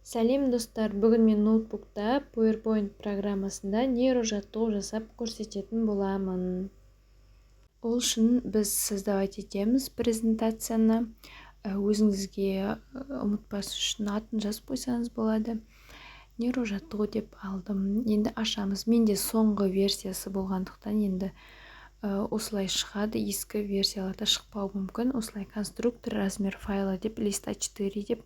Сәлем достар, бүгін мен ноутбукта PowerPoint программасында нейрожаттығу жасап көрсететін боламын. Ол үшін біз создавать етеміз презентацияны. Өзіңізге ұмытпас үшін атын жазып қойсаңыз болады. Нейрожаттығу деп алдым. Енді ашамыз. Менде соңғы версиясы болғандықтан енді осылай шығады. Ескі версияларда шықпауы мүмкін. Осылай конструктор, размер файла деп, лист А4 деп,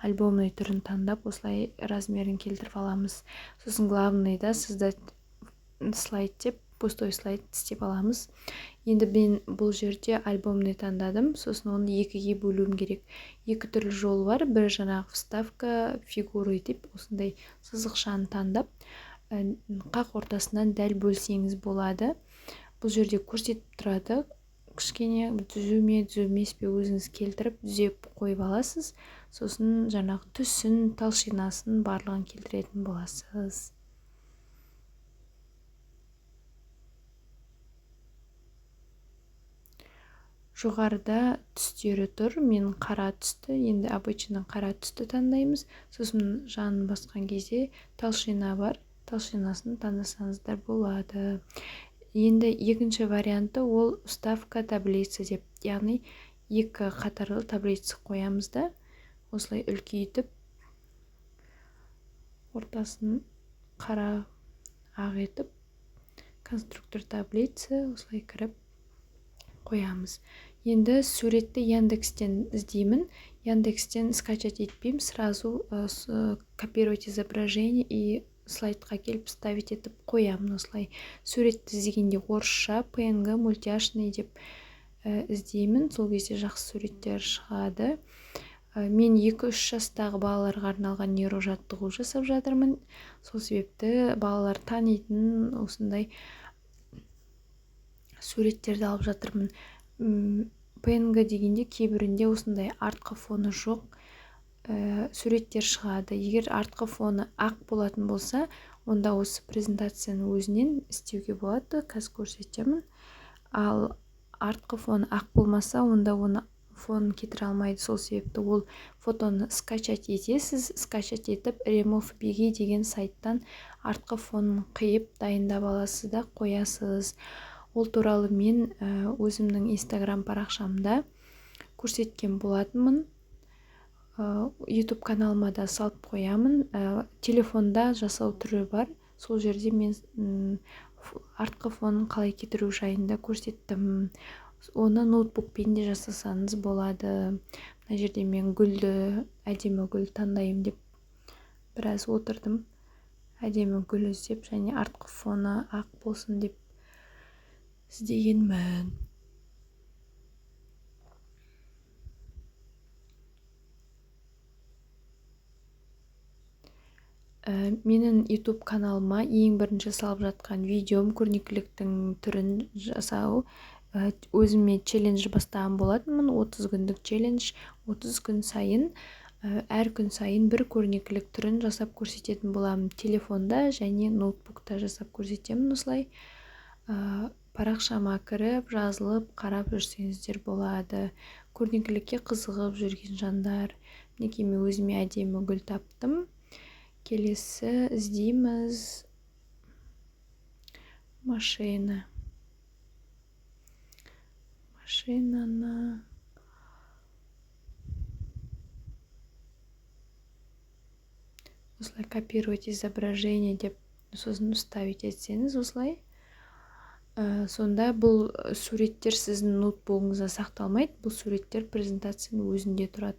альбомный түрін таңдап, осылай размерін келтіріп аламыз. Сосын главныйда создать слайд деп, пустой слайд істеп аламыз. Енді мен бұл жерде альбомный таңдадым. Сосын оны екіге бөлуім керек. Екі түрлі жол бар. Бір жаңағы вставка фигуры деп, осындай сызықшаны таңдап, қақ ортасынан дәл бөлсеңіз болады. Бұл жерде көрсетіп тұрады. Кішкене түзу ме, түзу емес пе өзіңіз келтіріп, түзеп қойып аласыз. Сосын жаңағы түсін, талшинасын барлығын келтіретін боласыз. Жоғарыда түстері тұр. Мен қара түсті, енді обычно қара түсті таңдаймыз. Сосын жанын басқан кезде талшина бар. Талшинасын таңдасаңыздар болады. Енді екінші варианты ол вставка таблица деп, яғни екі қатарлы таблица қоямыз да, осылай үлкейтіп, ортасын қара ақ етіп, конструктор таблица осылай кіріп қоямыз. Енді суретті Яндекстен іздеймін. Яндекстен скачать етпеймін, сразу копировать изображение и слайдқа келіп ставить етіп қоямын. Осылай суретті іздегенде орысша, PNG, мультяшный деп іздеймін. Сол кезде жақсы суреттер шығады. Мен 2-3 жастағы балаларға арналған нейрожаттығу жасап жатырмын. Сол себепті балалар танитын осындай суреттерді алып жатырмын. PNG дегенде кейбірінде осындай артқы фоны жоқ суреттер шығады. Егер артқы фоны ақ болатын болса, онда осы презентацияны өзінен істеуге болады. Қазір көрсетемін. Ал артқы фоны ақ болмаса, онда оны фонын кетіре алмайды. Сол себепті ол фотоны скачать етесіз. Скачать етіп, remove.bg деген сайттан артқы фонын қиып дайындап аласыз да қоясыз. Ол туралы мен өзімнің Instagram парақшамда көрсеткен болатынмын. YouTube каналыма да салып қоямын. Телефонда жасау түрі бар. Сол жерде мен артқы фонын қалай кетіру жайында көрсеттім. Оны ноутбукпен де жасасаңыз болады. Мына жерде мен гүлді, әдемі гүл таңдаймын деп біраз отырдым. Әдемі гүл іздеп, және артқы фоны ақ болсын деп іздегенмін. Менің YouTube каналыма ең бірінші салып жатқан видеом көрнекіліктің түрін жасау. Өзіме челлендж бастаған болатынмын. 30 күндік челлендж. 30 күн сайын, әр күн сайын бір көрнекілік түрін жасап көрсететін боламын. Телефонда және ноутбукта жасап көрсетемін осылай. Парақшама кіріп, жазылып, қарап жүрсеңіздер болады. Көрнекілікке қызығып жүрген жандар. Мінекей мен өзіме әдемі гүл таптым. Келесі іздейміз. Машинаны осылай копировать изображение деп сосын вставить етсеңіз осылай. Сонда бұл суреттер сіздің ноутбугыңызда сақталмайды. Бұл суреттер презентацияның өзінде тұрады.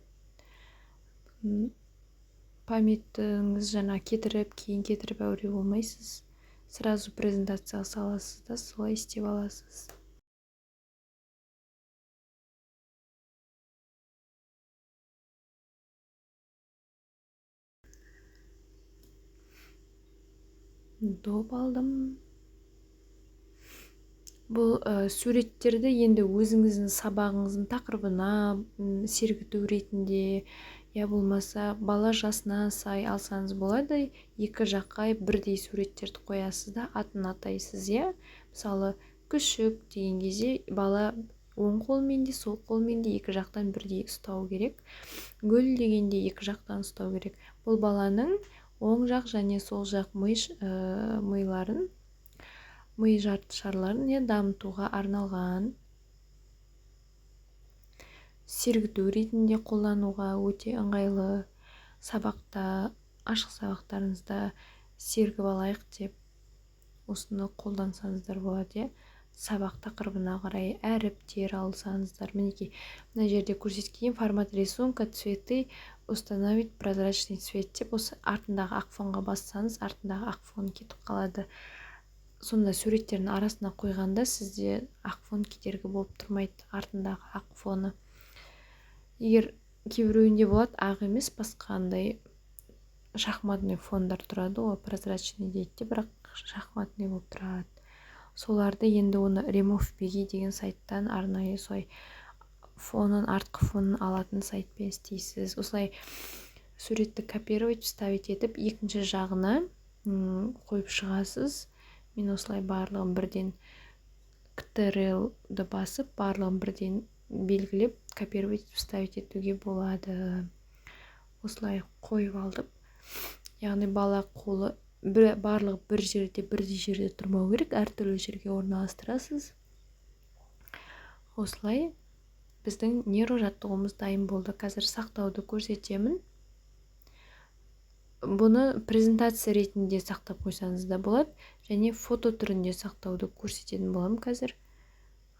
Памятіңіз жаңа кетіріп, кейін кетіріп әуре болмайсыз. Сразу презентацияға саласыз да, солай істеп аласыз. Доп алдым. Бұл суреттерді енді өзіңіздің сабағыңыздың тақырыбына сергіту ретінде, я болмаса бала жасына сай алсаңыз болады. Екі жаққа бірдей суреттерді қоясыз да, атын атайсыз, я. Мысалы, күшік деген кезде бала оң қолмен де, сол қолмен де екі жақтан бірдей ұстау керек. Гүл дегенде екі жақтан ұстау керек. бұл баланың оң жақ және сол жақ ми жартышарларын дамытуға арналған. Сергіту ретінде қолдануға өте ыңғайлы. Сабақта, ашық сабақтарыңызда сергіп алайық деп осыны қолдансаңыздар болады. Сабақ тақырыбына қарай әріптер алсаңыздар. Мінекей, мына жерде көрсеткен формат рисунка, цветы, установить прозрачный цвет деп осы артындағы ақ фонға бассаңыз, артындағы ақ фон кетіп қалады. Сонда суреттердің арасына қойғанда сізде ақ фон кедергі болып тұрмайды, артындағы ақ фоны. Егер кейбіреуінде болады ақ емес, басқандай шахматный фондар тұрады, ол прозрачный дейді, бірақ шахматный болып тұрады. Соларды енді оны remove begi деген сайттан арнайы солай фонын, артқы фонын алатын сайтпен істейсіз. Осылай суретті копировать, вставить етіп, екінші жағына қойып шығасыз. Мен осылай барлығын бірден Ctrl-ды басып, барлығын бірден белгілеп, копировать, вставить етуге болады. Осылай қойып алдым. Яғни бала қолы барлығы бір жерде, бірдей жерде тұрмау керек, әртүрлі жерге орналастырасыз. Осылай біздің нейрожаттығуымыз дайын болды. Қазір сақтауды көрсетемін. Бұны презентация ретінде сақтап қойсаңыз да болады, және фото түрінде сақтауды көрсететін боламын қазір.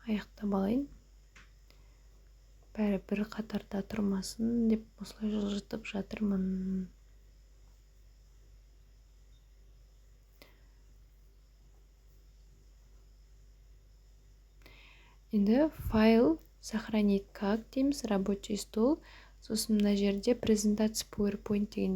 Аяқтап алайын. Бәрі бір қатарда тұрмасын деп осылай жылжытып жатырмын. Енді файл сохранить как дейміз, рабочий стол. Сосын мына жерде презентация PowerPoint деген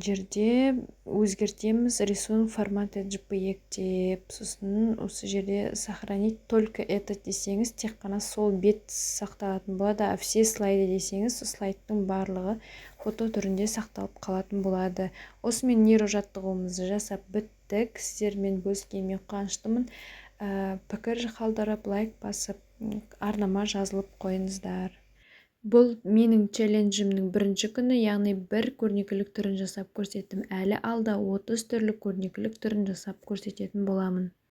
жерде өзгертеміз рисунок форматы JPEG деп. Сосын осы жерде сохранить только это десеңіз, тек қана сол бет сақталатын болады. А все слайды десеңіз, слайдтың барлығы фото түрінде сақталып қалатын болады. Осымен нейрожаттығуымызды жасап біттік. Сіздермен бөліскеніме қуаныштымын. Пікір қалдырып, лайк басып, арнама жазылып қойыңыздар. Бұл менің челленджімнің бірінші күні, яғни бір көрнекілік түрін жасап көрсеттім. Әлі алда 30 түрлі көрнекілік түрін жасап көрсететін боламын.